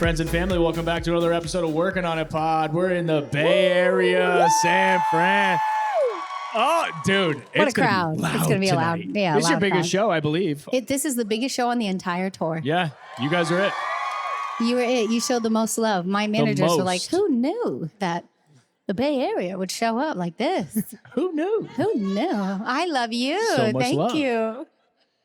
Friends and family, welcome back to another episode of Working on It Pod. We're in the Bay Area, San Fran. Oh, dude. What a crowd. It's going to be tonight. loud. Yeah, this is your loud biggest crowd. show, I believe. This is the biggest show on the entire tour. Yeah, you guys are it. You were it. You showed the most love. My managers were like, most. who knew that the Bay Area would show up like this? Who knew? Who knew? I love you. So much Thank love. you.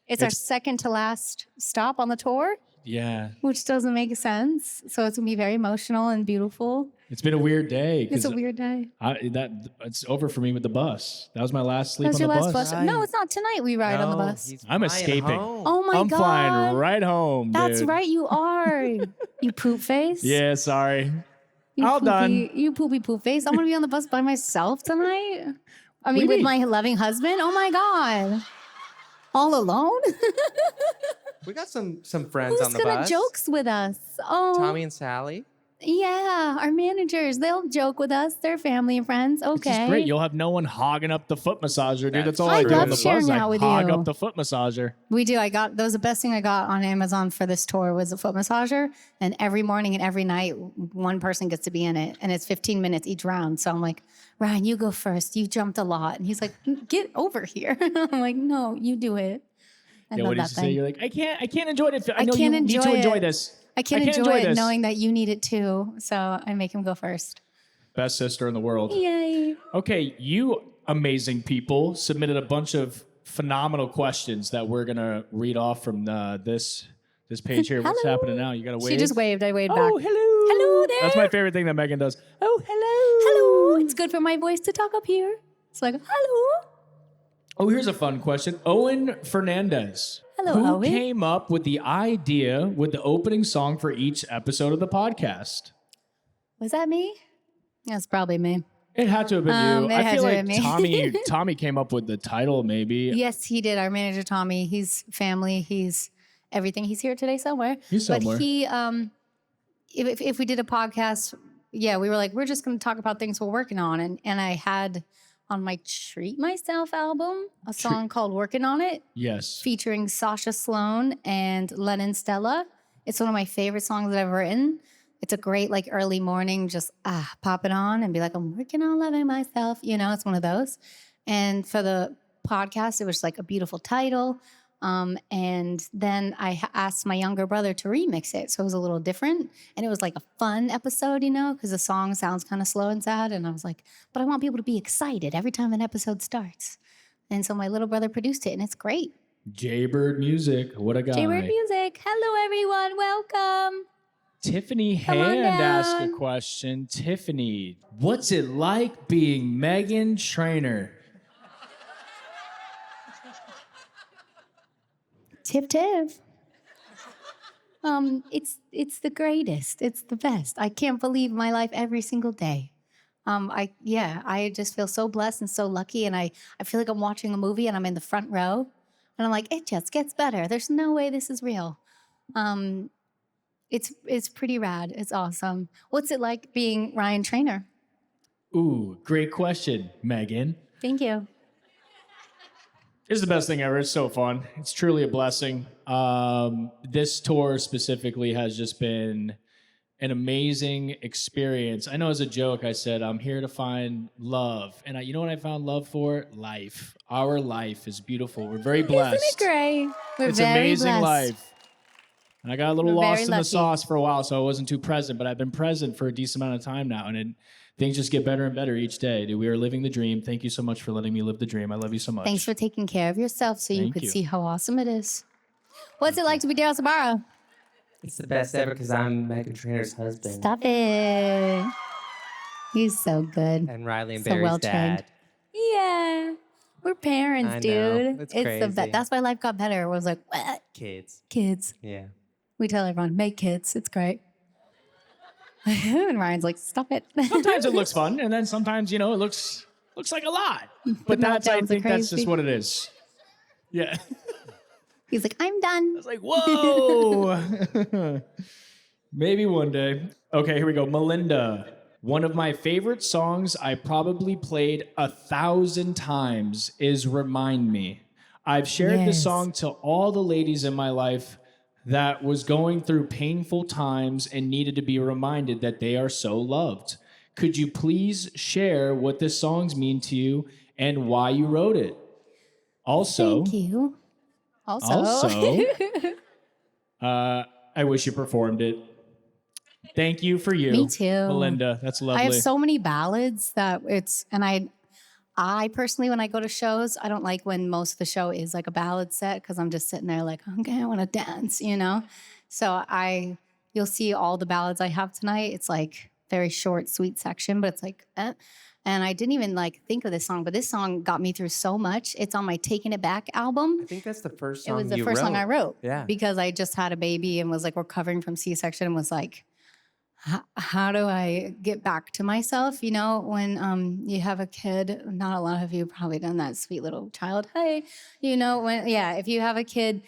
It's our second to last stop on the tour, Yeah. which doesn't make sense. So it's going to be very emotional and beautiful. It's been a weird day. It's a weird day. It's over for me with the bus. That was my last sleep That's on your the last bus. bus. No, it's not tonight we ride on the bus. I'm escaping. Oh my I'm God. flying right home, That's dude. right. You are. You poop face. Yeah, sorry. You All poopy, done. You poopy poop face. I'm going to be on the bus by myself tonight. I do mean, you with mean? my loving husband. Oh my God. All alone? We got some friends Who's on the going to bus. jokes with us? Oh, Tommy and Sally. yeah. Our managers, they'll joke with us. They're family and friends. Okay. This is great. You'll have no one hogging up the foot massager, dude. That's all I I do love on the sharing bus. I out with hog you. up the foot massager. We do. That was the best thing I got on Amazon for this tour was a foot massager. And every morning and every night, one person gets to be in it. And it's 15 minutes each round. So I'm like, Ryan, you go first. You jumped a lot. And he's like, get over here. I'm like, no, you do it. I Yeah, love what did that you say? thing. You're like, I can't enjoy it. I know can't you need to enjoy enjoy it. this. I can't can't enjoy it this. knowing that you need it too. So I make him go first. Best sister in the world. Yay. Okay, you amazing people submitted a bunch of phenomenal questions that we're gonna read off from this page here. What's Hello. happening now? You got to wave. She just waved. I waved back. Oh, hello. Hello there. That's my favorite thing that Megan does. Oh, Hello. It's good for my voice to talk up here. It's like, hello. Oh, here's a fun question. Owen Fernandez. Hello, Who Owen. came up with the idea with the opening song for each episode of the podcast? Was that me? That's probably me. It had to have been you. It I had feel to like have been me. Tommy came up with the title, maybe. Yes, he did. Our manager, Tommy, he's family. He's everything. He's here today somewhere. He's somewhere. But he, if we did a podcast, yeah, we were like, we're just going to talk about things we're working on. And I had on my Treat Myself album a song called Workin' on It, Yes. featuring Sasha Sloan and Lennon Stella. It's one of my favorite songs that I've written. It's a great like early morning, just pop it on and be like, I'm working on loving myself. You know, it's one of those. And for the podcast, it was like a beautiful title. And then I asked my younger brother to remix it. So it was a little different. And it was like a fun episode, you know, because the song sounds kind of slow and sad. And I was like, but I want people to be excited every time an episode starts. And so my little brother produced it and it's great. Jaybird Music. What a guy. Jaybird Music. Hello, everyone. Welcome. Tiffany Come on Hand asked a down. question. Tiffany, what's it like being Meghan Trainor? Tip. It's the greatest. It's the best. I can't believe my life every single day. I just feel so blessed and so lucky, and I feel like I'm watching a movie and I'm in the front row, and I'm like, it just gets better. There's no way this is real. It's pretty rad. It's awesome. What's it like being Ryan Trainor? Ooh, great question, Megan. Thank you. It's the best thing ever. It's so fun. It's truly a blessing. This tour specifically has just been an amazing experience. I know as a joke, I said, I'm here to find love. And you know what I found love for? Life. Our life is beautiful. We're very blessed. Isn't it great? We're It's very amazing blessed. life. And I got a little We're lost very in the lucky. sauce for a while, so I wasn't too present, but I've been present for a decent amount of time now. And things just get better and better each day. Dude, we are living the dream. Thank you so much for letting me live the dream. I love you so much. Thanks for taking care of yourself so you Thank could you. see how awesome it is. What's it like to be Daryl Sabara? It's the best ever because I'm Meghan Trainor's husband. Stop it. He's so good. And Riley and So Barry's well-trained. dad. Yeah. We're parents, I know. dude. It's the crazy. best. That's why life got better. It was like, what? Kids. Kids. Yeah. We tell everyone, make kids. It's great. And Ryan's like, stop it. Sometimes it looks fun, and then sometimes, it looks like a lot. But I meltdowns are think that's crazy. just what it is. Yeah. He's like, I'm done. I was like, whoa. Maybe one day. Okay, here we go. Melinda. One of my favorite songs I probably played 1,000 times is Remind Me. I've shared this Yes. song to all the ladies in my life that was going through painful times and needed to be reminded that they are so loved. Could you please share what this songs mean to you and why you wrote it? Also, Thank you. Also, I wish you performed it. Thank you for you. Me too. Melinda. That's lovely. I have so many ballads that I personally, when I go to shows, I don't like when most of the show is like a ballad set because I'm just sitting there like, okay, I want to dance, you know? So you'll see all the ballads I have tonight. It's like very short, sweet section, but it's like, And I didn't even like think of this song, but this song got me through so much. It's on my Taking It Back album. I think that's the first It song was the you first song wrote. I wrote. Yeah. Because I just had a baby and was like recovering from C-section and was like, how do I get back to myself? You know, when you have a kid, not a lot of you probably done that, sweet little child. Hey, you know, if you have a kid,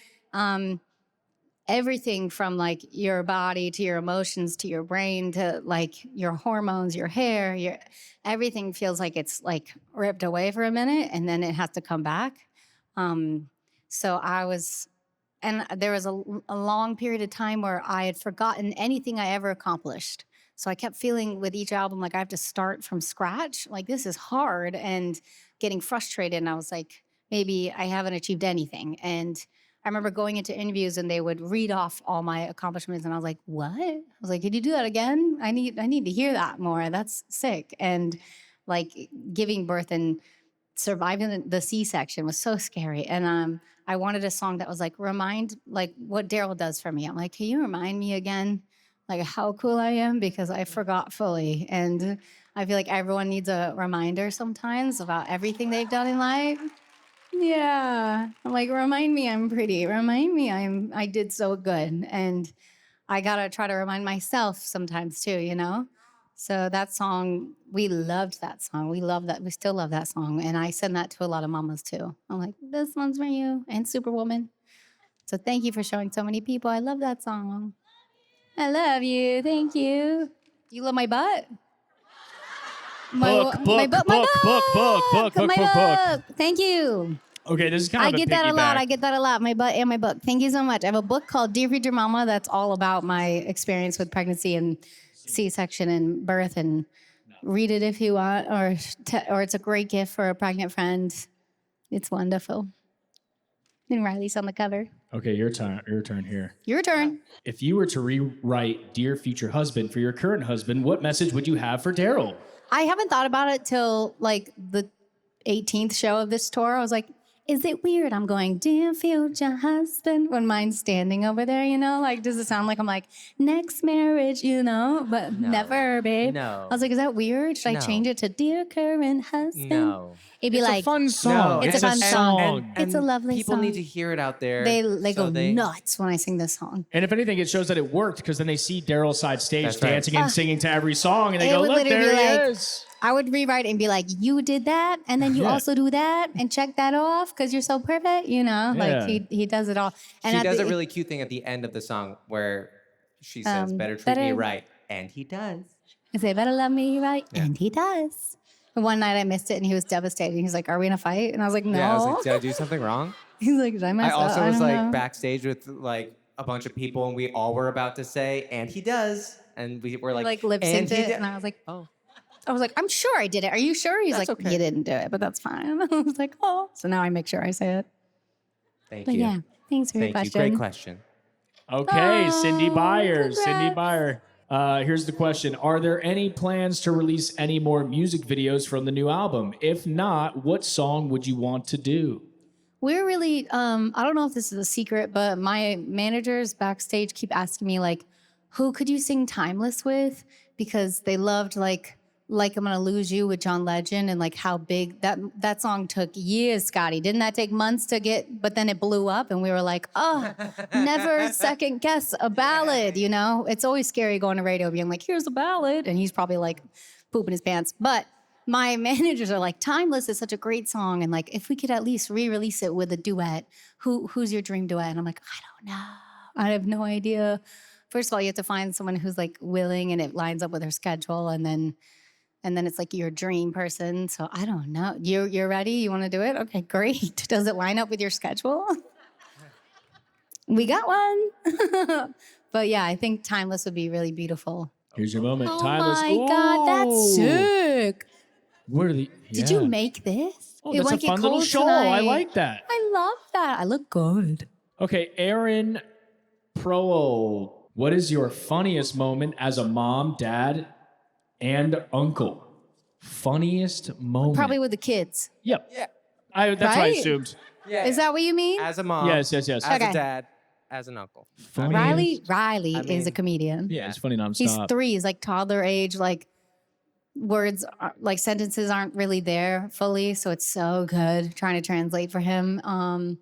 everything from like your body to your emotions to your brain to like your hormones, your hair, everything feels like it's like ripped away for a minute and then it has to come back. And there was a long period of time where I had forgotten anything I ever accomplished. So I kept feeling with each album like I have to start from scratch. Like this is hard and getting frustrated. And I was like, maybe I haven't achieved anything. And I remember going into interviews and they would read off all my accomplishments. And I was like, what? I was like, could you do that again? I need to hear that more. That's sick. And like giving birth and surviving the C-section was so scary. And I wanted a song that was like like what Daryl does for me. I'm like, can you remind me again, like how cool I am? Because I forgot fully. And I feel like everyone needs a reminder sometimes about everything they've done in life. Yeah. I'm like, remind me I'm pretty. Remind me I did so good. And I gotta try to remind myself sometimes too, you know? So that song, we loved that song. We love that. We still love that song. And I send that to a lot of mamas too. I'm like, this one's for you and Superwoman. So thank you for showing so many people. I love that song. I love you. Thank you. You love my butt? Book. Thank you. Okay, this is kind of I a get that a lot. piggyback. I get that a lot. My butt and my book. Thank you so much. I have a book called Dear Future Mama that's all about my experience with pregnancy and C-section and birth. And read it if you want, or it's a great gift for a pregnant friend. It's wonderful. And Riley's on the cover. Okay, your turn here. Your turn. If you were to rewrite Dear Future Husband for your current husband, what message would you have for Daryl? I haven't thought about it till like the 18th show of this tour. I was like, is it weird? I'm going, dear future husband, when mine's standing over there, you know? Like, does it sound like I'm like, next marriage, you know? But never, babe. No. I was like, is that weird? Should I change it to dear current husband? No. It'd be It's like, a fun No, song. It's a fun song. And It's a lovely people song. need to hear it out there. they go nuts when I sing this song. And if anything, it shows that it worked because then they see Daryl side stage That's right. dancing and singing to every song, and they It go, would "Look, literally there be he like- is." I would rewrite it and be like, you did that, and then you Yeah. also do that, and check that off because you're so perfect, you know? Yeah. Like, he does it all. And She at does the- a really cute thing at the end of the song where she says, better treat me better- right. And he does. I say, better love me right, and he does. And one night I missed it, and he was devastated. He's like, are we in a fight? And I was like, no. Yeah, I was like, did I do something wrong? He's like, did I mess I up? also was don't like know. backstage with like a bunch of people, and we all were about to say, and he does. And we were like lip and synced he it, do- and I was like, Oh. I was like, I'm sure I did it. Are you sure? He's That's like, okay. you didn't do it, but that's fine. I was like, oh. So now I make sure I say it. Thank But you. yeah, thanks for your Thank you. question. Great question. Okay, Cindy Oh, Byers. Cindy congrats. Byer. Here's the question: are there any plans to release any more music videos from the new album? If not, what song would you want to do? We're really, I don't know if this is a secret, but my managers backstage keep asking me like, who could you sing Timeless with? Because they loved like I'm Gonna Lose You with John Legend and like how big that song took years, Scotty. Didn't that take months to get, but then it blew up and we were like, oh, never second guess a ballad, you know? It's always scary going to radio being like, here's a ballad. And he's probably like pooping his pants. But my managers are like, Timeless is such a great song. And like, if we could at least re-release it with a duet, who's your dream duet? And I'm like, I don't know. I have no idea. First of all, you have to find someone who's like willing and it lines up with their schedule. And then it's like your dream person. So I don't know. You're ready? You want to do it? Okay, great. Does it line up with your schedule? We got one. But yeah, I think Timeless would be really beautiful. Here's your moment. Oh Timeless. my God, that's Ooh. sick. What are the? Did you yeah. make this? Oh, It that's a won't get fun little cold shawl. I tonight. like that. I love that. I look good. Okay, Aaron Pro. What is your funniest moment as a mom, dad, and uncle? Funniest moment. Probably with the kids. Yep. Yeah. That's what I Right? assumed. Yeah. Is that what you mean? As a mom? Yes. As Okay. a dad? As an uncle? Funniest. Riley I is a mean, comedian. Yeah, it's funny nonstop. He's 3. He's like toddler age. Like words, like sentences aren't really there fully. So it's so good trying to translate for him. Can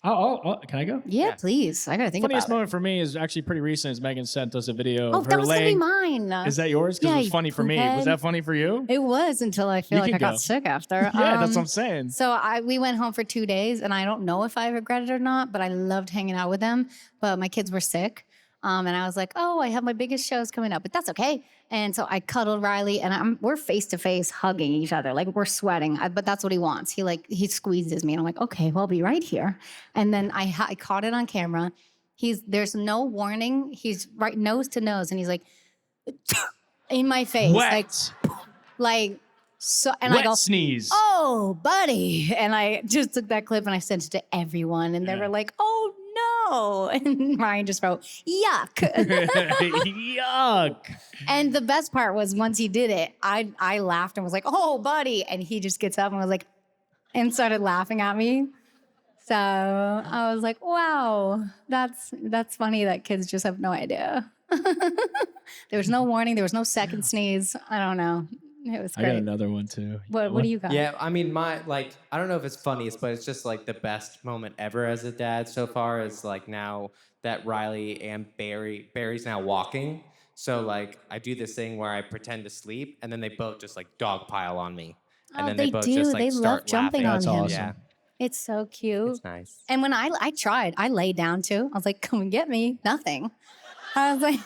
I go? Yeah, Yeah. please. I gotta think Funniest about it. moment for me is actually pretty recent. As Megan sent us a video Oh, of that her was gonna be laying. mine. Is that yours? Because Yeah, it was you funny for me. Was poophead. that funny for you? It was until I feel You like can I got go. sick after. Yeah, that's what I'm saying. So we went home for 2 days, and I don't know if I regret it or not, but I loved hanging out with them. But my kids were sick, and I was like, "Oh, I have my biggest shows coming up, but that's okay." And so I cuddled Riley, and we're face to face hugging each other, like we're sweating. But that's what he wants. He squeezes me, and I'm like, "Okay, well, I'll be right here." And then I caught it on camera. There's no warning. He's right nose to nose, and he's like in my face, Wet. like so, and Wet I go, sneeze. "Oh, buddy!" And I just took that clip and I sent it to everyone, and they were like, "Oh no!" And Ryan just wrote, "Yuck!" Yuck. And the best part was once he did it, I laughed and was like, "Oh, buddy!" And he just gets up and was like, and started laughing at me. So I was like, "Wow, that's funny that kids just have no idea." There was no warning. There was no second sneeze. I don't know. It was I got great. another one too. What do you got? Yeah, I mean, I don't know if it's funniest, but it's just like the best moment ever as a dad so far is like now that Riley and Barry's now walking. So like I do this thing where I pretend to sleep and then they both just like dogpile on me. And Oh, then they both do. just like They love start jumping laughing. on him. That's awesome. Yeah, It's so cute. it's nice. And when I tried, I lay down too. I was like, "Come and get me." Nothing. I was like,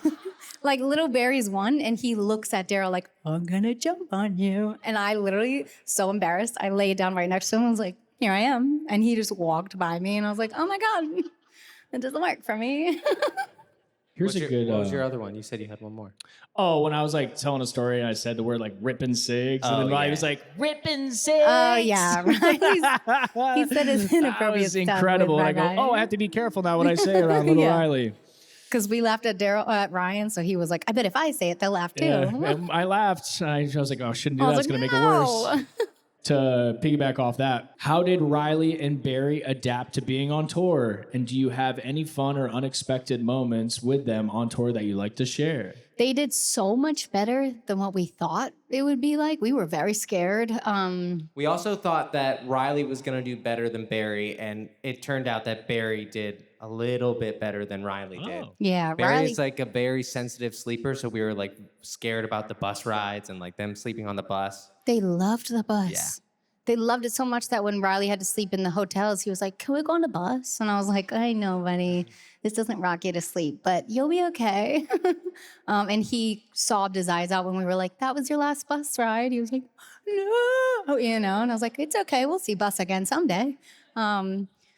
like little Barry's one, and he looks at Daryl like, "I'm gonna jump on you." And I literally, so embarrassed, I laid down right next to him. I was like, "Here I am." And he just walked by me, and I was like, "Oh my God, it doesn't work for me." Here's a good. What was your other one? You said you had one more. Oh, when I was like telling a story and I said the word like ripping cigs, and then Riley yeah. was like ripping cigs. Oh yeah, right. He said his That inappropriate was stuff incredible. with And I that go, guy. oh, I have to be careful now what I say around little Yeah. Riley. Because we laughed at Ryan, so he was like, "I bet if I say it, they'll laugh too." Yeah. And I laughed. I was like, oh, I shouldn't do I that. was It's like, going to make it "No." worse. To piggyback off that, how did Riley and Barry adapt to being on tour? And do you have any fun or unexpected moments with them on tour that you like to share? They did so much better than what we thought it would be like. We were very scared. We also thought that Riley was going to do better than Barry, and it turned out that Barry did a little bit better than Riley did. Yeah, Barry's Riley. like a very sensitive sleeper, so we were like scared about the bus rides and like them sleeping on the bus. They loved the bus. Yeah. They loved it so much that when Riley had to sleep in the hotels, he was like, "Can we go on the bus?" And I was like, "I know, buddy. This doesn't rock you to sleep, but you'll be okay." And he sobbed his eyes out when we were like, "That was your last bus ride." He was like, "No," and I was like, "It's okay. We'll see bus again someday."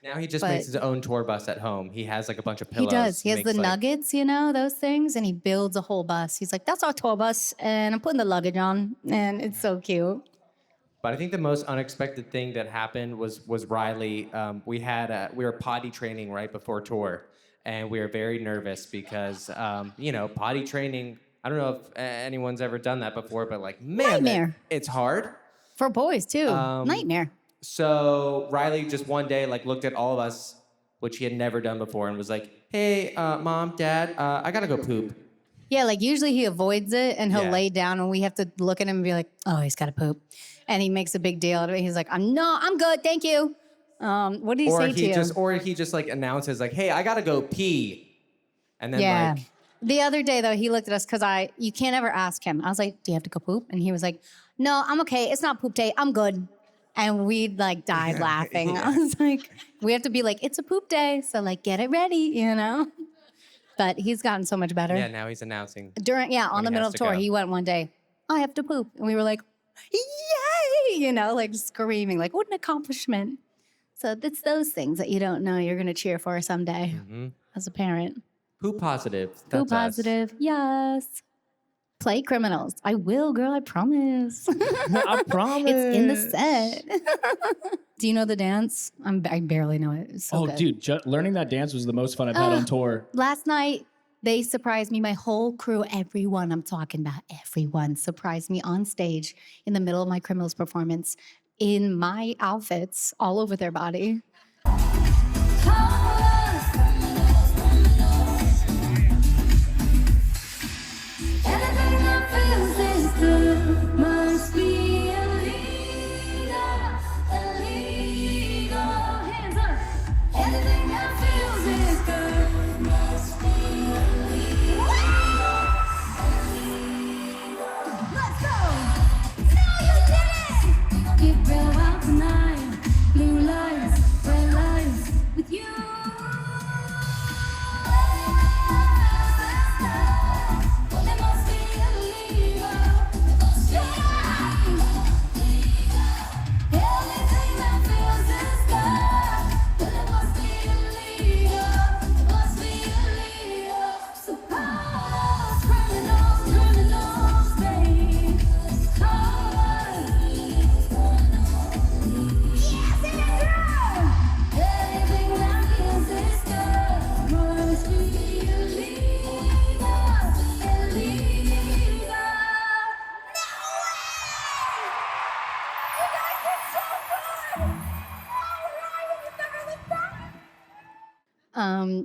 Now he just But- makes his own tour bus at home. He has like a bunch of He pillows. does. He has the makes, like- nuggets, those things, and he builds a whole bus. He's like, "That's our tour bus, and I'm putting the luggage on," and it's so cute. But I think the most unexpected thing that happened was Riley. We were potty training right before tour, and we were very nervous because potty training. I don't know if anyone's ever done that before, but like man, Nightmare. it's hard. For boys too, nightmare. So Riley just one day like looked at all of us, which he had never done before, and was like, "Hey, mom, dad, I gotta go poop." Yeah, like usually he avoids it and he'll Yeah. lay down and we have to look at him and be like, "Oh, he's got to poop," and he makes a big deal out of it. He's like, I'm good, thank you." What did he say to you? Or he just like announces like, "Hey, I gotta go pee," and then Yeah. like. The other day though, he looked at us because you can't ever ask him. I was like, "Do you have to go poop?" And he was like, "No, I'm okay. It's not poop day. I'm good." And we like died laughing. I was like, we have to be like, "It's a poop day, so like get it ready," But he's gotten so much better. Yeah, now he's announcing. On the he middle has of to tour, go. he went one day, "I have to poop," and we were like, "Yay!" Like screaming, like what an accomplishment. So it's those things that you don't know you're going to cheer for someday as a parent. Poop positive. Who That's us. positive? Yes. Play criminals. I will, girl. I promise. I promise. It's in the set. Do you know the dance? I barely know it. It's so good. Dude, learning that dance was the most fun I've had on tour. Last night, they surprised me. My whole crew, everyone I'm talking about, everyone surprised me on stage in the middle of my criminals performance in my outfits all over their body.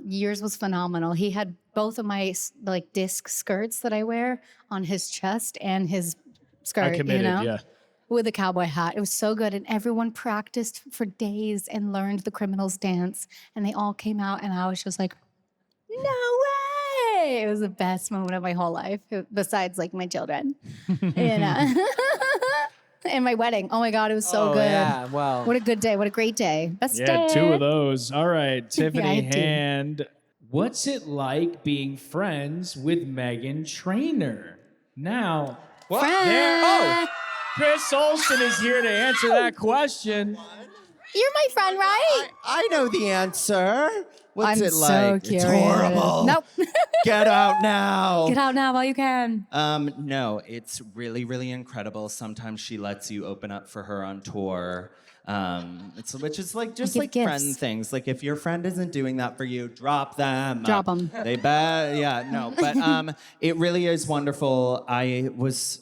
Yours was phenomenal. He had both of my like disc skirts that I wear on his chest and his skirt, I committed, yeah. with a cowboy hat. It was so good. And everyone practiced for days and learned the criminals dance. And they all came out and I was just like, no way. It was the best moment of my whole life, besides like my children. And my wedding. Oh my God, it was so good. Yeah, well. What a good day. What a great day. Best day. Yeah, 2 of those. All right, Tiffany I had 2. Hand. What's it like being friends with Meghan Trainor? Now, Friend. Chris Olsen is here to answer that question. You're my friend, right? I know the answer. What's I'm it so like? curious. It's horrible. Nope. Get out now. Get out now while you can. No, it's really, really incredible. Sometimes she lets you open up for her on tour. Which is like just give like gifts. friend things. Like if your friend isn't doing that for you, drop them. Drop 'em. They bet. Yeah, no. But it really is wonderful. I was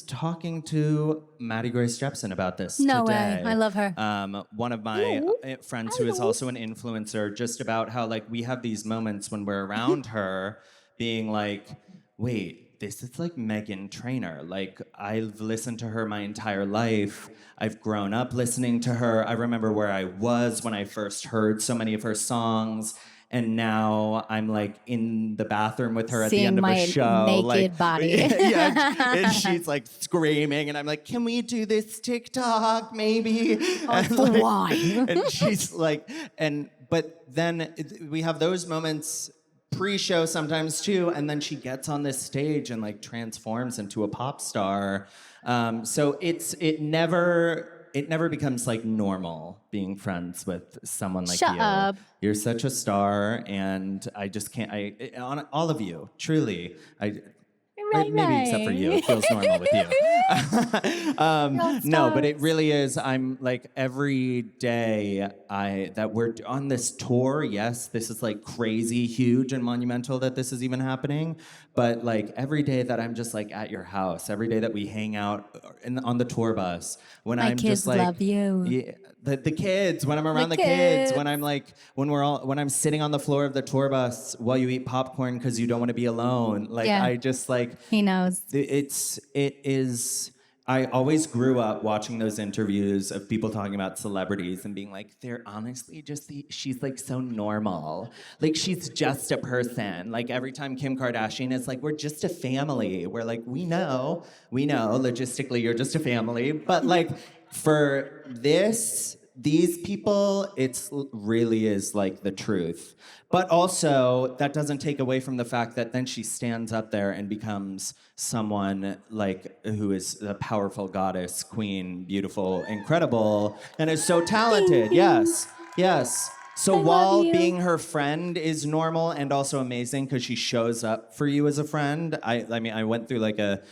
talking to Maddie Grace Jepsen about this No today. way. I love her. One of my friends who is also an influencer, just about how like we have these moments when we're around her being like, wait, this is like Meghan Trainor. Like I've listened to her my entire life. I've grown up listening to her. I remember where I was when I first heard so many of her songs. And now I'm like in the bathroom with her at the Seeing end of my a show. naked like, body. yeah, and she's like screaming, and I'm like, "Can we do this TikTok, maybe?" And, why? and she's like, but then we have those moments pre-show sometimes too, and then she gets on this stage and like transforms into a pop star. So it never becomes like normal being friends with someone like Shut you. up. You're such a star, and I just can't. On all of you, truly, maybe except for you, it feels normal with you. No, but it really is. I'm like every day that we're on this tour. Yes, this is like crazy, huge, and monumental that this is even happening. But like every day that I'm just like at your house, every day that we hang out on the tour bus, when My I'm kids just like, love you. yeah, the kids, when I'm around the kids, when I'm like, when I'm sitting on the floor of the tour bus while you eat popcorn because you don't want to be alone. Like Yeah. I just like. He knows. It is. I always grew up watching those interviews of people talking about celebrities and being like, they're honestly just she's like so normal. Like she's just a person. Like every time Kim Kardashian is like, we're just a family. We're like, we know, logistically you're just a family. But like for this these people, it's really is like the truth. But also, that doesn't take away from the fact that then she stands up there and becomes someone like who is a powerful goddess, queen, beautiful, incredible, and is so talented. Yes, yes. So while being her friend is normal and also amazing because she shows up for you as a friend, I mean, I went through like a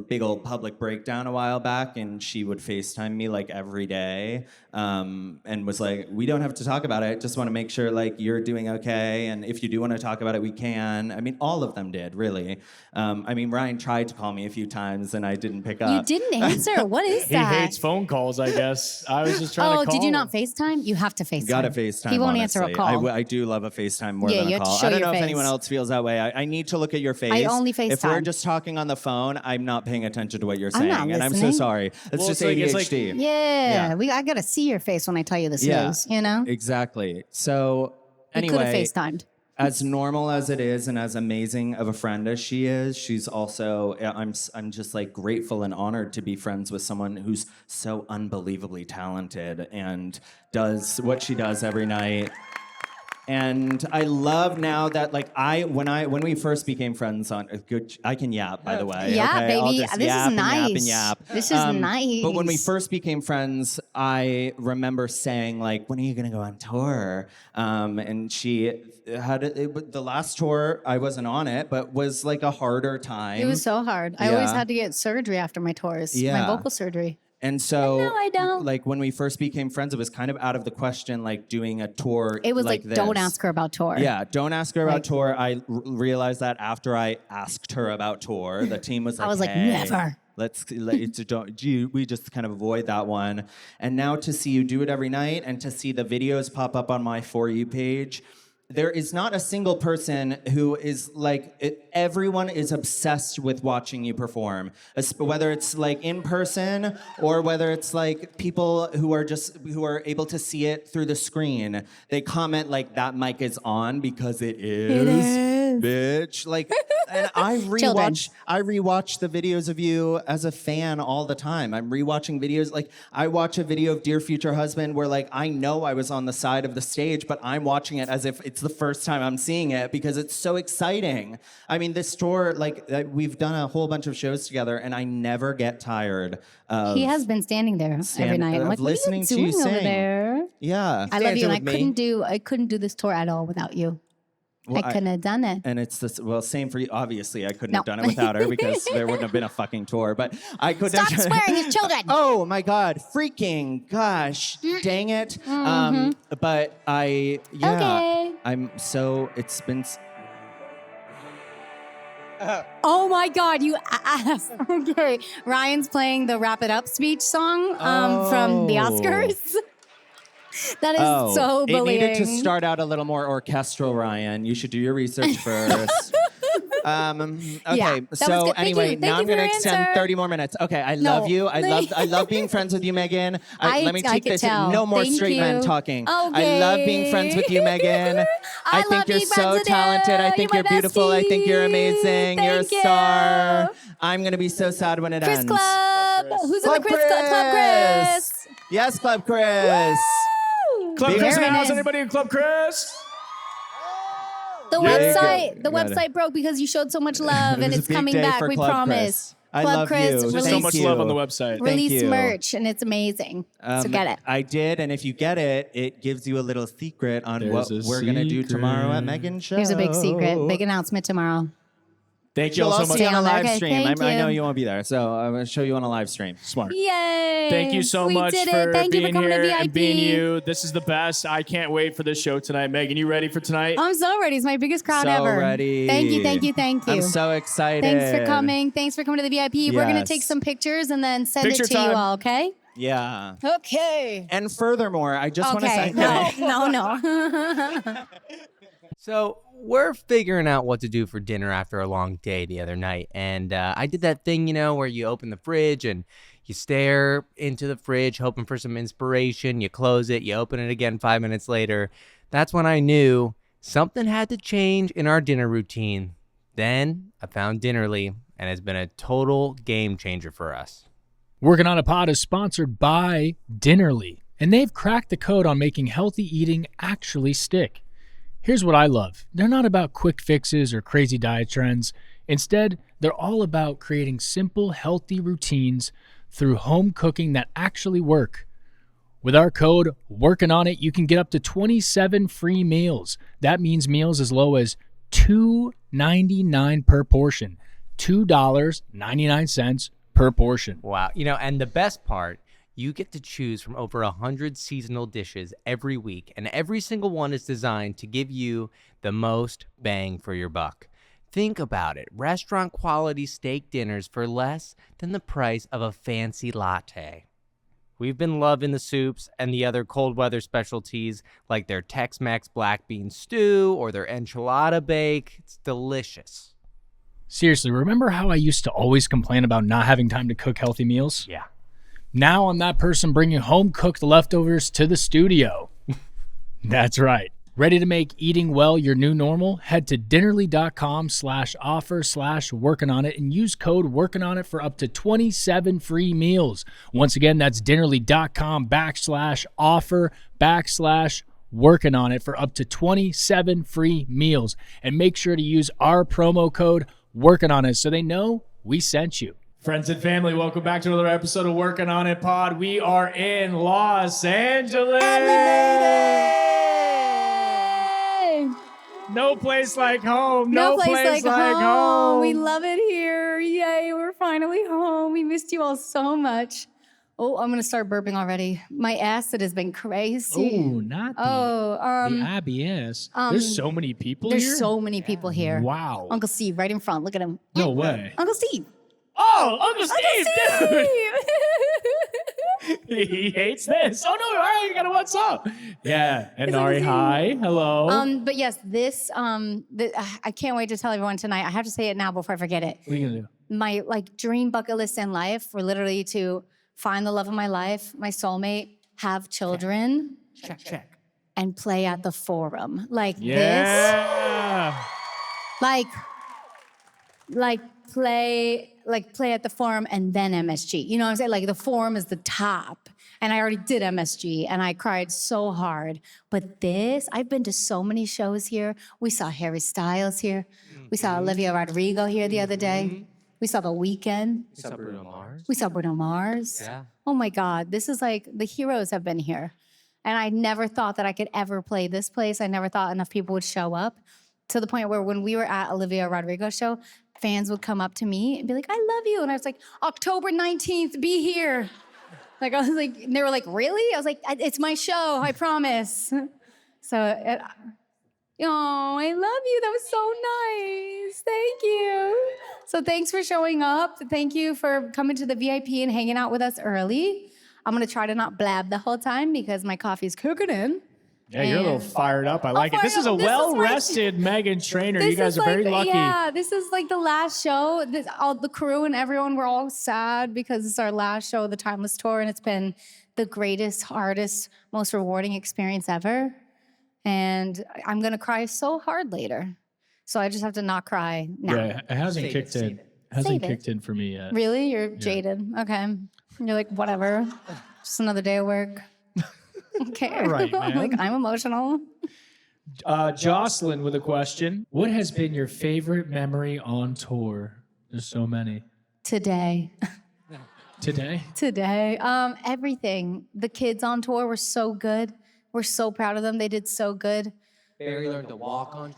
big old public breakdown a while back, and she would FaceTime me like every day, and was like, "We don't have to talk about it. Just want to make sure like you're doing okay, and if you do want to talk about it, we can." I mean, all of them did, really. I mean, Ryan tried to call me a few times, and I didn't pick up. You didn't answer. What is He that? hates phone calls, I guess. I was just trying to call did you him. not FaceTime? You have to FaceTime. Gotta FaceTime. He won't honestly. answer a call. I do love a FaceTime more Yeah, than you a have to call. show I don't your know if face. anyone else feels that way. I need to look at your face. I only If we're FaceTime. just talking on the phone, I'm not paying attention to what you're I'm saying, not and I'm so listening. sorry. It's Well, just it's like- ADHD. Yeah, I gotta see your face when I tell you this news. You know, Exactly. So you could have anyway, FaceTimed. as normal as it is and as amazing of a friend as she is, she's also I'm just like grateful and honored to be friends with someone who's so unbelievably talented and does what she does every night. And I love now that like when we first became friends on I can yap, by the way. Yeah, okay? I'll baby. just This is yap and yap and nice. yap. This is nice. But when we first became friends, I remember saying like, "When are you gonna go on tour?" And she had the last tour. I wasn't on it, but was like a harder time. It was so hard. I always Yeah. had to get surgery after my tours. My Yeah. vocal surgery. And so, No, I don't. like when we first became friends, it was kind of out of the question, like doing a tour. It was like this. don't ask her about tour. Yeah, don't ask her about Like- tour. I realized that after I asked her about tour, the team was like, I was like, "Hey, never." We just kind of avoid that one. And now to see you do it every night and to see the videos pop up on my For You page, there is not a single person who is like everyone is obsessed with watching you perform, whether it's like in person or whether it's like people who are able to see it through the screen. They comment like that mic is on because it is, bitch. Like, and I Children. rewatch the videos of you as a fan all the time. I'm rewatching videos. Like I watch a video of Dear Future Husband where like I know I was on the side of the stage, but I'm watching it as if it's the first time I'm seeing it because it's so exciting. I mean, this tour, like we've done a whole bunch of shows together, and I never get tired of. He has been standing there every night. I'm of like, what are listening you to doing you over sing. there? Yeah, I love you, and I Dancing with me. couldn't do this tour at all without you. Well, I couldn't have done it. And it's this. Well, same for you. Obviously, I couldn't No. have done it without her because there wouldn't have been a fucking tour. But I could. Stop swearing at children. Oh my God! Freaking gosh! Dang it! But yeah. Okay. I'm so. It's been. Oh my God, you ass. Okay. Ryan's playing the Wrap It Up speech song from the Oscars. That is so bullying. It needed to start out a little more orchestral, Ryan. You should do your research first. Okay, Yeah, that was so good. Thank anyway, you. now Thank I'm you for gonna your extend answer. 30 more minutes. Okay, I No. love you. I love being friends with you, Megan. Let me I take could this. tell. No more Thank straight men you. talking. I love being friends with you, Megan. I think love you're being friends so with you. talented. I think You're you're my beautiful. I think you're bestie. amazing. You're a Thank you. star. I'm gonna be so sad when it Chris ends. Club. Who's in the Club Chris Club? Club Chris. Yes, Club Chris. Woo! Club Big Chris in the There it house. is. Anybody in Club Chris? The Yeah. website, the Got it. website broke because you showed so much love, It and was a it's big coming day back. for We Club promise. Chris. I Club love Chris you. There's released, so much you. love on the website. released you. merch, and it's amazing. So get it. I did, and if you get it, it gives you a little secret on There's what a we're gonna do tomorrow at secret. Megan's show. Here's a big secret, big announcement tomorrow. Thank you You'll all so also much. see on a on there. live Okay, stream. thank I know you. you won't be there, so I'm gonna show you on a live stream. Smart. Yay! Thank you so we much did for it. Thank you being for coming here to VIP. and being you. This is the best. I can't wait for this show tonight. Megan, you ready for tonight? I'm so ready. It's my biggest crowd So ever. ready. Thank you, thank you, thank you. I'm so excited. Thanks for coming. Thanks for coming to the VIP. We're gonna Yes. take some pictures and then send Picture it to time. you all. Okay? Yeah. Okay. And furthermore, I just want to Okay. say No. So we're figuring out what to do for dinner after a long day the other night. And I did that thing, where you open the fridge and you stare into the fridge, hoping for some inspiration. You close it, you open it again 5 minutes later. That's when I knew something had to change in our dinner routine. Then I found Dinnerly, and it's been a total game changer for us. Working on a Pod is sponsored by Dinnerly. and they've cracked the code on making healthy eating actually stick. Here's what I love. They're not about quick fixes or crazy diet trends. Instead, they're all about creating simple, healthy routines through home cooking that actually work. With our code, Workin' On It, you can get up to 27 free meals. That means meals as low as $2.99 per portion. $2.99 per portion. Wow. And the best part, you get to choose from over 100 seasonal dishes every week, and every single one is designed to give you the most bang for your buck. Think about it. Restaurant quality steak dinners for less than the price of a fancy latte. We've been loving the soups and the other cold weather specialties like their Tex-Mex black bean stew or their enchilada bake. It's delicious. Seriously, remember how I used to always complain about not having time to cook healthy meals? Yeah. Now I'm that person bringing home-cooked leftovers to the studio. That's right. Ready to make eating well your new normal? Head to dinnerly.com/offer/workingonit and use code WORKINONIT for up to 27 free meals. Once again, that's dinnerly.com/offer/workingonit for up to 27 free meals. And make sure to use our promo code WORKINONIT so they know we sent you. Friends and family, welcome back to another episode of Workin' On It Pod. We are in Los Angeles. No place like home. No place like home. We love it here. Yay, we're finally home. We missed you all so much. Oh, I'm going to start burping already. My acid has been crazy. Oh, not the IBS. There's so many people here? There's so many people here. Wow. Uncle Steve right in front. Look at him. No way. Uncle Steve. Oh, Uncle Steve, dude. He hates this. Oh, no. All right, you got to what's up? Yeah. And Nari, hi. Hello. But yes, I can't wait to tell everyone tonight. I have to say it now before I forget it. What are you going to do? My dream bucket list in life were literally to find the love of my life, my soulmate, have children. Check. And play at the Forum. This. Play at the Forum and then MSG. You know what I'm saying? Like the Forum is the top. And I already did MSG and I cried so hard. But this, I've been to so many shows here. We saw Harry Styles here. We saw Olivia Rodrigo here the other day. We saw The Weeknd. We saw Bruno Mars. We saw Bruno Mars. Yeah. Oh my God, this is like, the heroes have been here. And I never thought that I could ever play this place. I never thought enough people would show up, to the point where when we were at Olivia Rodrigo's show, fans would come up to me and be like, I love you. And I was like, October 19th, be here. And they were like, really? I was like, it's my show, I promise. So, I love you. That was so nice. Thank you. So thanks for showing up. Thank you for coming to the VIP and hanging out with us early. I'm going to try to not blab the whole time because my coffee's cooking in. Yeah, you're a little fired up. I like it. This is a well-rested Meghan Trainor. You guys are very lucky. Yeah, this is like the last show. All the crew and everyone, we're all sad because it's our last show of the Timeless Tour, and it's been the greatest, hardest, most rewarding experience ever. And I'm going to cry so hard later. So I just have to not cry now. Yeah, it hasn't kicked in. Hasn't kicked in for me yet. Really? You're jaded. Okay. You're like, whatever. Just another day of work. Okay. All right, man. I'm emotional. Jocelyn with a question. What has been your favorite memory on tour? There's so many. Today. Today? Everything. The kids on tour were so good. We're so proud of them. They did so good. Barry learned to walk on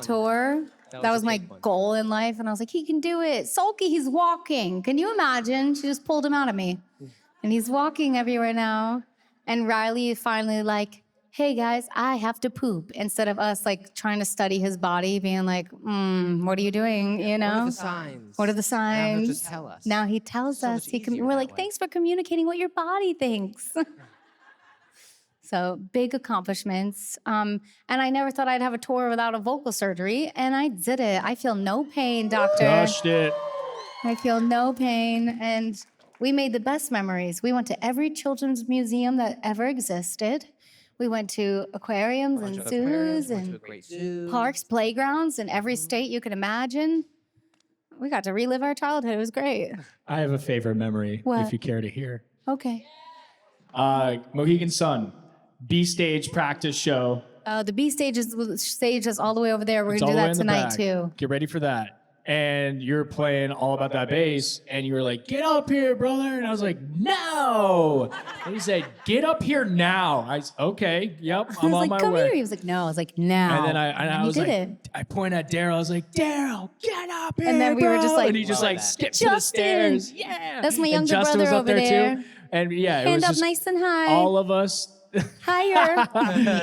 tour. That was my goal in life. And I was like, he can do it. Sulky, he's walking. Can you imagine? She just pulled him out of me. And he's walking everywhere now. And Riley finally like, hey guys, I have to poop. Instead of us like trying to study his body, being like, what are you doing? You know? What are the signs? Now he'll just tell us. Now he tells us. We're like, thanks for communicating what your body thinks. So big accomplishments. And I never thought I'd have a tour without a vocal surgery, and I did it. I feel no pain, doctor. Crushed it. I feel no pain, and we made the best memories. We went to every children's museum that ever existed. We went to aquariums and zoos and parks, playgrounds in every state you could imagine. We got to relive our childhood. It was great. I have a favorite memory, What? if you care to hear. Okay. Mohegan Sun, B stage practice show. The B stage is all the way over there. We're It's gonna all do the way that in the tonight back. too. Get ready for that. And you're playing All About That Bass, and you were like, "Get up here, brother!" And I was like, "No!" And he said, "Get up here now." I said, "Okay, yep, I I'm was on like, my "Come way." here." He was like, "No." I was like, "Now." And then I he was did like, it. I pointed at Daryl. I was like, "Daryl, get up here!" And then we were just bro." like, and he just Love like that. skipped to the Justin! stairs. Yeah, That's my And younger Justin was brother up over there. too. And yeah, it Hand was up just nice and high. all of us. Higher.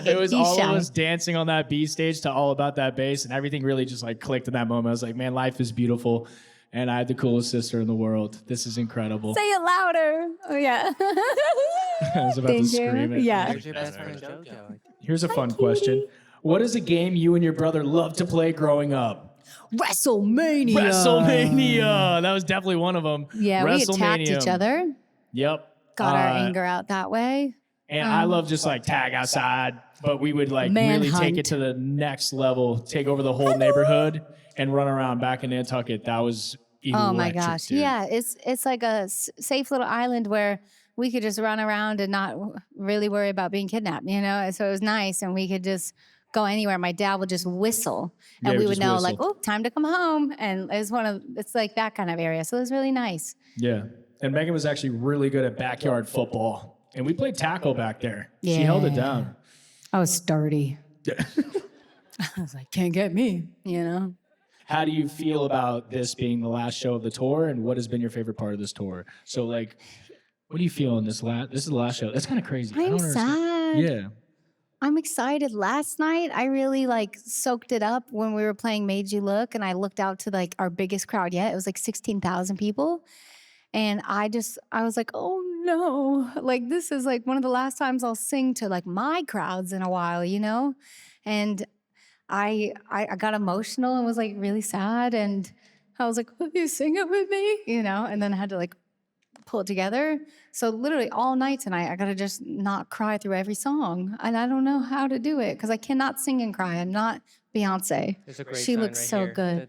It was He's all shy. of us dancing on that B stage to All About That Bass, and everything really just like clicked in that moment. I was like, man, life is beautiful, and I have the coolest sister in the world. This is incredible. Say it louder. Oh yeah. I was about to Thank scream you. it. Yeah. Here's your best friend JoJo. Here's a fun question. What is a game you and your brother loved to play growing up? WrestleMania. WrestleMania. That was definitely one of them. Yeah, we attacked each WrestleMania. other. Yep. Got our anger out that way. And I love just like tag outside, but we would like really take it to the next level, take over the whole neighborhood and run around back in Nantucket. That was electric, Oh my gosh. dude. Yeah, it's like a safe little island where we could just run around and not really worry about being kidnapped, you know? So it was nice and we could just go anywhere. My dad would just whistle and Yeah, we we would just know whistle. like, oh, time to come home. And it's like that kind of area. So it was really nice. Yeah. And Megan was actually really good at backyard football. And we played tackle back there. She held it Yeah. down. I was sturdy. I was like, can't get me, you know? How do you feel about this being the last show of the tour, and what has been your favorite part of this tour? So, like, what do you feel in this last? This is the last show. That's kind of crazy. I I'm don't understand. sad. Yeah. I'm excited. Last night, I really like soaked it up when we were playing Made You Look, and I looked out to like our biggest crowd yet. It was like 16,000 people. And I was like, oh no, like this is like one of the last times I'll sing to like my crowds in a while, you know? And I got emotional and was like really sad. And I was like, will you sing it with me? You know? And then I had to like pull it together. So literally all night tonight, I gotta just not cry through every song. And I don't know how to do it because I cannot sing and cry. I'm not Beyonce. There's a great She sign looks right so here. good.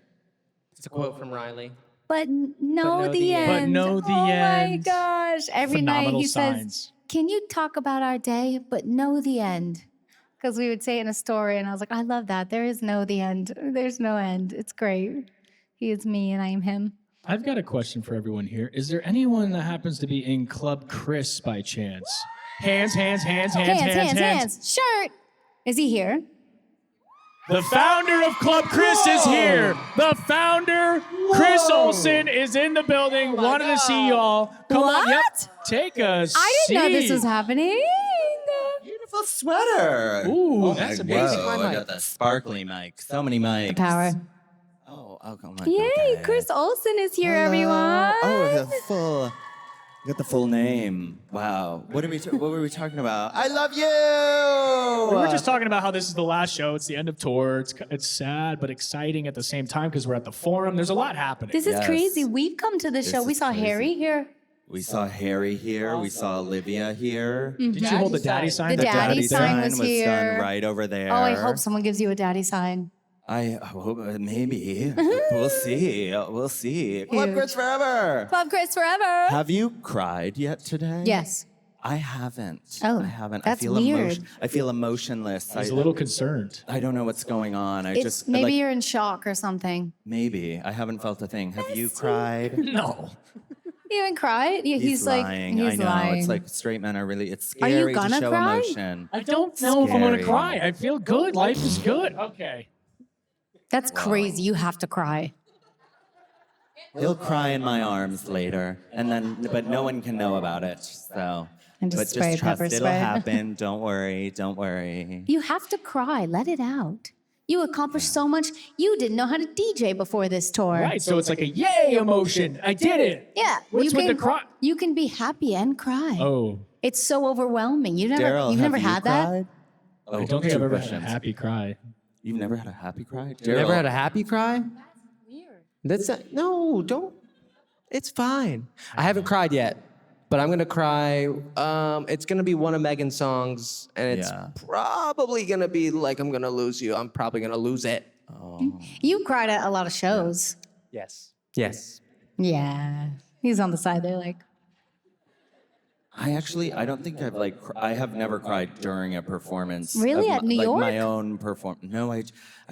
It's a quote from Riley. But know know the the end. end. But know the oh end. my gosh. Every night Phenomenal he signs. says, can you talk about our day, but know the end? Because we would say it in a story, and I was like, I love that. There is no the end. There's no end. It's great. He is me, and I am him. I've got a question for everyone here. Is there anyone that happens to be in Club Chris by chance? Hands. Shirt. Is he here? The founder of Club Chris is here. The founder, Chris Olsen, is in the building. Wanted to see y'all. Come on, yep. What? Take a seat. I didn't know this was happening. Beautiful sweater. Ooh, that's amazing. Whoa, I got the sparkly mic. So many mics. Power. Oh, come on. Yay, okay. Chris Olsen is here, Hello. everyone. Oh, I got the full name. Wow. What were we talking about? I love you. We were just talking about how this is the last show. It's the end of tour. It's sad but exciting at the same time because we're at the Forum. There's a lot happening. This is Yes. crazy. We've come to the This show. We is saw crazy. Harry here. We saw Harry here. We saw Olivia here. Did you hold the daddy sign? The daddy sign was done here. right over there. Oh, I hope someone gives you a daddy sign. I hope maybe. We'll see. We'll see. Club Chris forever. Club Chris forever. Have you cried yet today? Yes. I haven't. Oh, I haven't. that's I feel weird. I feel emotionless. I was a little concerned. I don't know what's going on. It's maybe you're in shock or something. maybe I haven't felt a thing. Have you cried? No. You haven't cried? He's like, lying. he's I know. lying. It's like straight men are really. It's Are you scary to gonna show cry? emotion. I don't know if I'm going to Scary. cry. I feel good. Life is good. Okay. That's crazy. You have to cry. He'll cry in my arms later, but no one can know about it. So, And just but spray just trust pepper it'll spray. happen. Don't worry. Don't worry. You have to cry. Let it out. You accomplished so much. You didn't know how to DJ before this tour. Right. So it's like a yay emotion. I did it. Yeah. What's you with the cry? You can be happy and cry. Oh. It's so overwhelming. You've Daryl, never have you had that? cried? Oh, I don't think two I've ever had a questions. happy cry. You've never had a happy cry? You never Daryl, had a happy cry? That's no, don't. It's fine. I haven't cried yet, but I'm gonna cry. It's gonna be one of Megan's songs, and it's Yeah. probably gonna be like I'm gonna lose you. I'm probably gonna lose it. You cried at a lot of shows. Yes. Yes. Yeah. He's on the side there like, I don't think I have never cried during a performance. Really? of At New like York? my own performance. No, I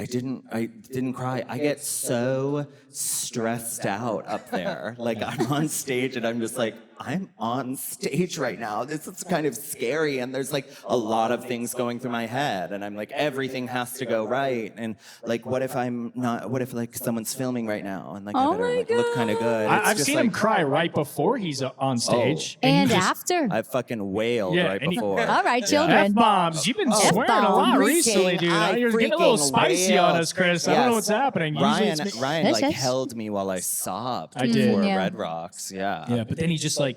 didn't cry. I get so stressed out up there. Like I'm on stage and I'm just like, I'm on stage right now. This is kind of scary. And there's like a lot of things going through my head. And I'm like, everything has to go right. And like, what if like someone's filming right now? And like, I better like look kind of good. It's I've just seen like, him cry right before he's on stage. And he just- after. I fucking wailed Yeah, right and he- before. All right, children. F-bombs. You've been swearing a lot F-bombs. recently, dude. I You're getting a little freaking spicy on wailed. us, Chris. I don't know Yes. what's happening. Usually Ryan, it's me- Ryan Yes, like yes. held me while I sobbed I did. before Yeah. Red Rocks. Yeah. Yeah, but then he just like,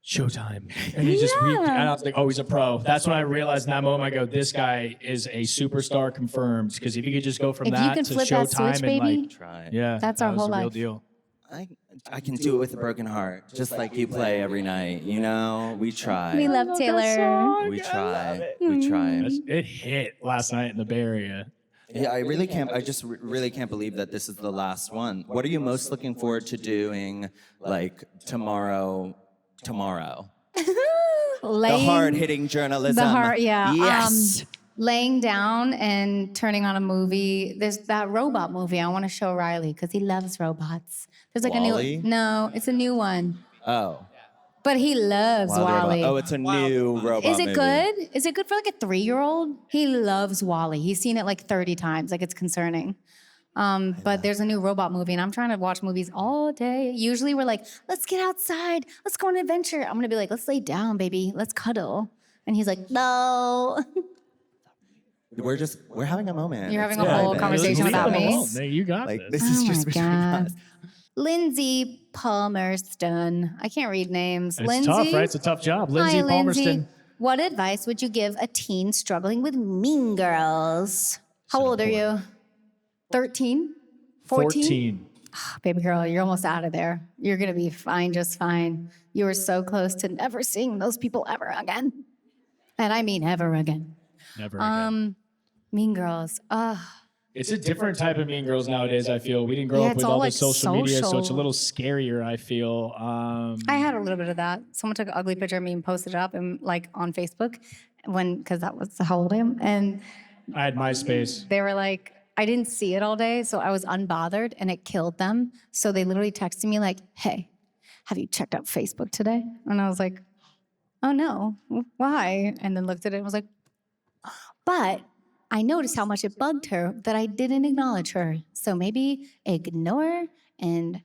showtime. And he just, and I was like, oh, he's a pro. That's when I realized in that moment, I go, this guy is a superstar confirmed. Because if you could just go from If you that can to flip that showtime switch, and baby. like, Try. yeah, That's that our was whole the real life. deal. I can do it with a broken heart, just like you play every night. You know, we try. We love Taylor. We try. We try. It hit last night in the Bay Area. Yeah, I really can't. I just really can't believe that this is the last one. What are you most looking forward to doing, like tomorrow? Tomorrow. The Laying, hard-hitting journalism. yeah. Yes. Laying down and turning on a movie. There's that robot movie I want to show Riley because he loves robots. There's like Wall-E? a new. No, it's a new one. Oh. But he loves Wow, the robot. Wally. Oh, it's a new robot. Is it movie. good? Is it good for like a 3-year-old? He loves Wally. He's seen it like 30 times. Like it's concerning. But there's a new robot movie, and I'm trying to watch movies all day. Usually we're like, let's get outside. Let's go on an adventure. I'm gonna be like, let's lay down, baby. Let's cuddle. And he's like, no. We're having a moment. You're having It's a whole private. conversation Leave without them me. alone. Hey, you got Like this. this is Oh just my between God. us. Lindsay Palmerston. I can't read names. It's Lindsay. tough, right? It's a tough job. Lindsay Hi, Lindsay. Palmerston. What advice would you give a teen struggling with Mean Girls? How old are you? 13? 14? Baby girl, you're almost out of there. You're going to be fine, just fine. You were so close to never seeing those people ever again. And I mean ever again. Never again. Mean Girls. It's a different type of Mean Girls nowadays, I feel. We didn't grow Yeah, up it's with all all like the social media, so it's a social. little scarier, I feel. I had a little bit of that. Someone took an ugly picture of me and posted it up and like on Facebook because that was how old I am. And I had MySpace. they were like, I didn't see it all day, so I was unbothered and it killed them. So they literally texted me like, hey, have you checked out Facebook today? And I was like, oh no, why? And then looked at it and was like, but I noticed how much it bugged her that I didn't acknowledge her. So maybe ignore and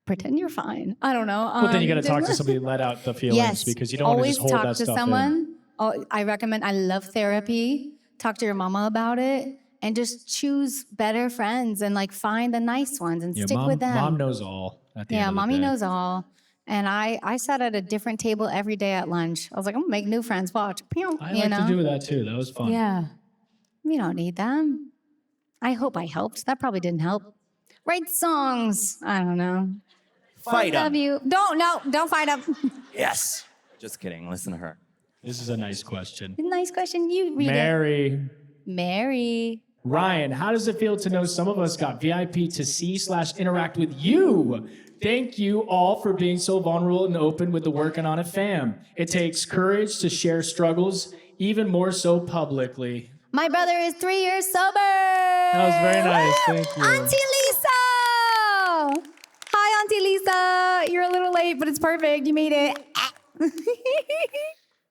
pretend you're fine. I don't know. Well, then you got to talk to somebody and let out the feelings Yes, because you don't want to always just hold talk that to stuff someone. in. Oh, I recommend. I love therapy. Talk to your mama about it, and just choose better friends and like find the nice ones and Yeah, stick with them. Mom knows all. At the end Yeah, of the mommy day. knows all. And I sat at a different table every day at lunch. I was like, I'm gonna make new friends. Watch, I like to do that too. That was fun. Yeah, we don't need them. I hope I helped. That probably didn't help. Write songs. I don't know. Fight Love 'em. you. Don't fight up. Yes. Just kidding. Listen to her. This is a nice question. Nice question. You read Mary. Mary. Ryan, how does it feel to know some of us got VIP to see/interact with you? Thank you all for being so vulnerable and open with the Workin' on It fam. It takes courage to share struggles, even more so publicly. My brother is 3 years sober. That was very nice. Thank you. Auntie Lisa. Hi, Auntie Lisa. You're a little late, but it's perfect. You made it.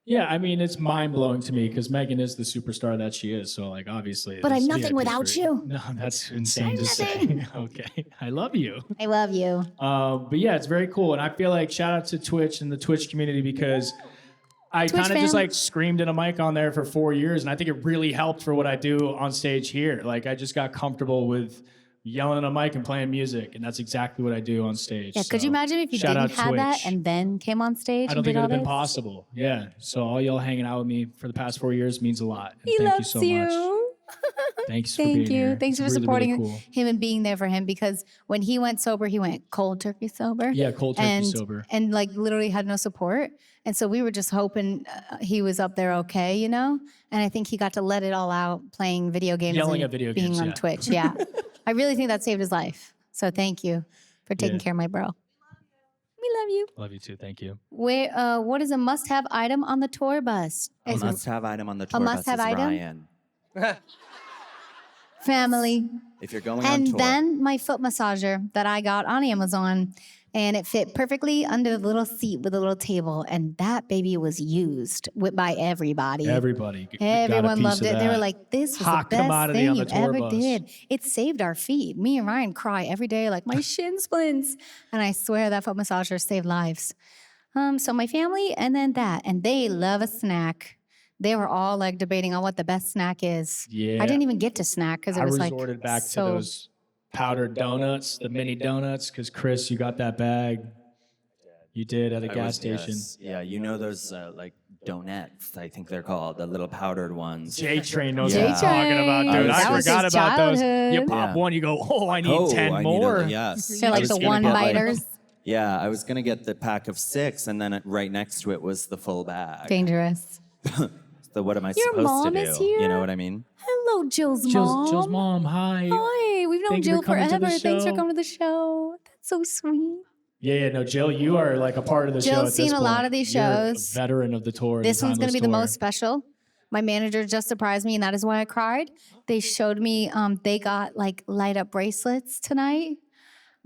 Yeah, I mean, it's mind-blowing to me because Megan is the superstar that she is. So, like, obviously. But I'm this nothing VIP without for- you. No, that's insane to say. Okay, I love you. I love you. But yeah, it's very cool. And I feel like shout out to Twitch and the Twitch community because I Twitch kind of just fam. like screamed in a mic on there for 4 years. And I think it really helped for what I do on stage here. Like I just got comfortable with yelling in a mic and playing music. And that's exactly what I do on stage. Yeah, could you So, imagine if you shout didn't out have that Twitch. and then came on stage I don't and think did it all would have been this? possible. Yeah. So all y'all hanging out with me for the past 4 years means a lot. And He thank loves you so much. you. Thanks for Thank being you. here. Thanks It's for really, supporting really cool. him and being there for him because when he went sober, he went cold turkey sober. Yeah, cold turkey sober. And like literally had no support. And so we were just hoping he was up there okay, you know? And I think he got to let it all out playing video games Yelling and at video being games, on yeah. Twitch. Yeah. I really think that saved his life. So thank you for taking Yeah. care of my bro. We love you. Love you too. Thank you. What is a must-have item on the tour bus? A Is must-have item on the tour bus is must-have item? Ryan. family. If you're going on And tour. then my foot massager that I got on Amazon. And it fit perfectly under the little seat with a little table. And that baby was used by everybody. Everybody. got a Everyone piece loved of it. They were that. like, this was Hot the best commodity thing on the you've tour ever bus. did. It saved our feet. Me and Ryan cry every day, like, my shin splints. And I swear that foot massager saved lives. So my family and then that. And they love a snack. They were all like debating on what the best snack is. Yeah. I didn't even get to snack because it I was like resorted back so, to those powdered donuts, the mini donuts, because Chris, you got that bag. You did at a gas station. Yes. Yeah, you know those like donuts, I think they're called, the little powdered ones. J-Train knows Yeah. what I'm talking about, dude. That I was forgot his about those. You childhood. pop Yeah. one, you go, oh, I need 10 I more. Yes. they're I like was the gonna one get, biters. Yeah, I was gonna get the pack of 6, and then right next to it was the full bag. Dangerous. So what am I Your supposed mom to is do? here? You know what I mean? Hello, Jill's mom. Jill's mom, hi. Hi, we've known Thank you Jill for coming to the forever. Thanks for show. coming to the show. That's so sweet. Yeah, no, Jill, you are like a part of the show. Jill's at seen this a point. lot of these You're a shows. veteran of the tour. This one's going to be the Timeless most special. My manager just surprised me, and that is why I cried. They showed me they got like light up bracelets tonight.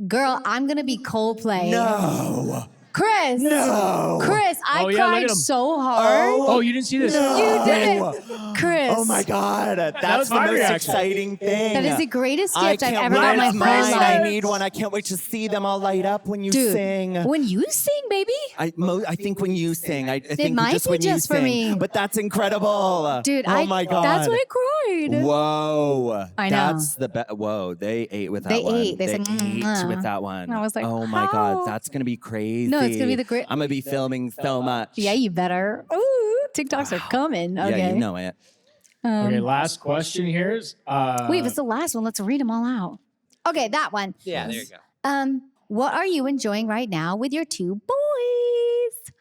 Girl, I'm going to be Coldplay. No. Chris. No. Chris, I Oh, yeah, look at cried him. so hard. Oh, you didn't see this? You did it. Chris. Oh my God, was that's the my most reaction. exciting thing. That is the greatest I gift I've can't ever wait. got in my Mine's whole mine. I life. need one. I can't wait to see them all light up when you Dude, sing. when you sing, baby. I think when you sing, I think might just be when just you for sing. me. But that's incredible. Dude, oh my God. that's why I cried. Whoa. I know. That's the best. Whoa, they ate with that They one. ate. They said, ate "Mwah." with that one. And I was like, oh my how? God, that's going to be crazy. No, it's gonna be the great- I'm going to be filming so much. Yeah, you better. Ooh, TikToks are coming. Okay. Yeah, you know it. Okay, last question here is. Wait, if it's the last one, let's read them all out. Okay, that one. Yeah, there you go. What are you enjoying right now with your two boys?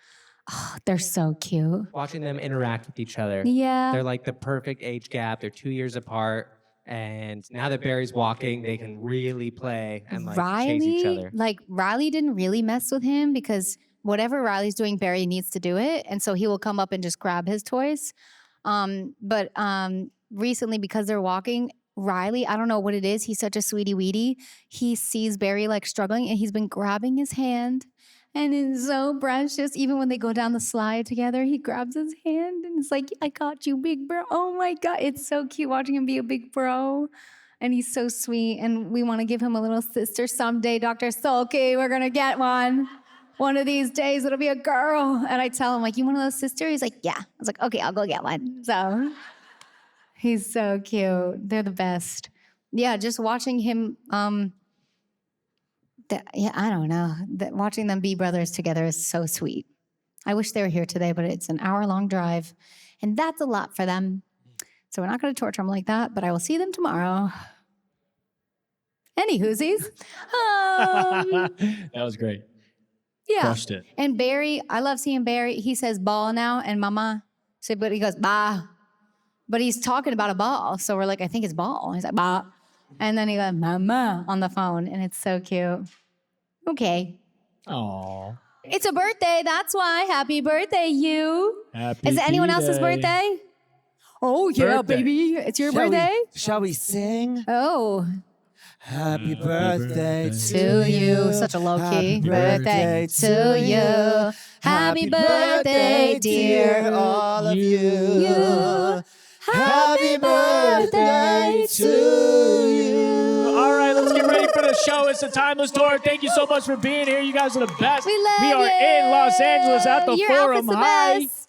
Oh, they're so cute. Watching them interact with each other. Yeah. They're like the perfect age gap. They're 2 years apart. And now that Barry's walking, they can really play and like chase each other. Riley didn't really mess with him because whatever Riley's doing, Barry needs to do it. And so he will come up and just grab his toys. But recently, because they're walking, Riley, I don't know what it is. He's such a sweetie weetie. He sees Barry like struggling and he's been grabbing his hand. And it's so precious. Even when they go down the slide together, he grabs his hand and it's like, I got you, big bro. Oh my God. It's so cute watching him be a big bro. And he's so sweet. And we want to give him a little sister someday, Dr. Sulky. We're going to get one. One of these days, it'll be a girl. And I tell him, like, you want a little sister? He's like, yeah. I was like, okay, I'll go get one. So he's so cute. They're the best. Yeah, just watching him, I don't know. Watching them be brothers together is so sweet. I wish they were here today, but it's an hour-long drive. And that's a lot for them. So we're not going to torture them like that, but I will see them tomorrow. Any whoosies. That was great. Yeah. Crushed it. And Barry, I love seeing Barry. He says ball now and mama. So, but he goes, bah. But he's talking about a ball. So we're like, I think it's ball. He's like, bah. And then he goes, mama on the phone. And it's so cute. Okay. Aw. It's a birthday. That's why. Happy birthday, you. Happy Is it anyone else's B-Day. birthday? Oh, yeah, Birthday. baby. It's your birthday? Shall we sing? Oh, Happy birthday to you. Such a low key. Happy Birthday to you. Happy birthday, dear. all of You. you. Happy birthday to you. All right, let's get ready for the show. It's the Timeless Tour. Thank you so much for being here. You guys are the best. We love We are you. in Los Angeles at the Your Forum. outfit's the Hi. best.